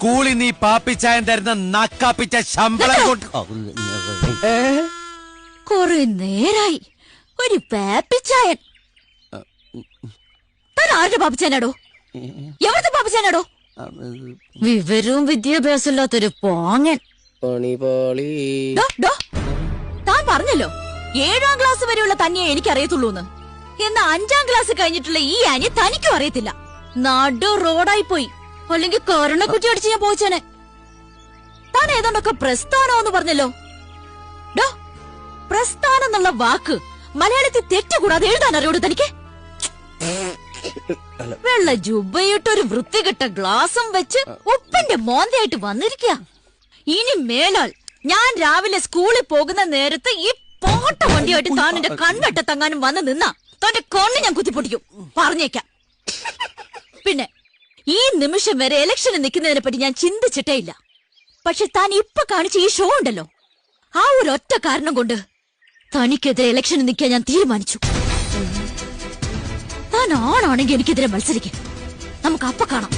സ്കൂളിൽ നീ പാപ്പിച്ചായൻ തരുന്ന നക്കാപ്പിച്ച ശമ്പളം കൊണ്ട് കൊറേ നേരായി ഒരു പാപ്പിച്ചായൻ. താൻ ആരുടെ പാപ്പിച്ചാനാടോ? എവിടുത്തെ പാപ്പിച്ചാനാടോ? വിവരവും വിദ്യാഭ്യാസം ഇല്ലാത്തൊരു പോങ്ങൻ. താൻ പറഞ്ഞല്ലോ 7ാം ക്ലാസ് വരെയുള്ള തന്നെയെ എനിക്കറിയത്തുള്ളൂന്ന്. എന്നാ 5ാം ക്ലാസ് കഴിഞ്ഞിട്ടുള്ള ഈ ആനി തനിക്കും അറിയത്തില്ല. നടു റോഡായി പോയി, അല്ലെങ്കിൽ കരണക്കുറ്റി അടിച്ച് ഞാൻ പോയിച്ചേനെ. താൻ ഏതാണ്ടൊക്കെ പ്രസ്ഥാനമെന്ന് പറഞ്ഞല്ലോ. ഡോ, പ്രസ്ഥാനം എന്നുള്ള വാക്ക് മലയാളത്തിൽ തെറ്റുകൂടാതെ എഴുതാൻ അറിയോട് തനിക്ക്? വെള്ള ജുബയിട്ടൊരു വൃത്തികെട്ട ഗ്ലാസും വെച്ച് ഉപ്പിന്റെ മോന്തയായിട്ട് വന്നിരിക്കുക. ഇനി മേലാൽ ഞാൻ രാവിലെ സ്കൂളിൽ പോകുന്ന നേരത്ത് ഈ പോട്ട വണ്ടിയായിട്ട് താൻ എന്റെ കണ്ണെട്ടത്തങ്ങാനും വന്ന് നിന്നാ തന്റെ കണ്ണ് ഞാൻ കുത്തിപ്പൊട്ടിക്കും, പറഞ്ഞേക്കാം. പിന്നെ ഈ നിമിഷം വരെ ഇലക്ഷന് നിൽക്കുന്നതിനെ പറ്റി ഞാൻ ചിന്തിച്ചിട്ടേ ഇല്ല. പക്ഷെ താൻ ഇപ്പൊ കാണിച്ച ഈ ഷോ ഉണ്ടല്ലോ, ആ ഒരൊറ്റ കാരണം കൊണ്ട് തനിക്കെതിരെ ഇലക്ഷന് നിൽക്കാൻ ഞാൻ തീരുമാനിച്ചു. താൻ ആണാണെങ്കിൽ എനിക്കെതിരെ മത്സരിക്കും, നമുക്ക് അപ്പ കാണാം.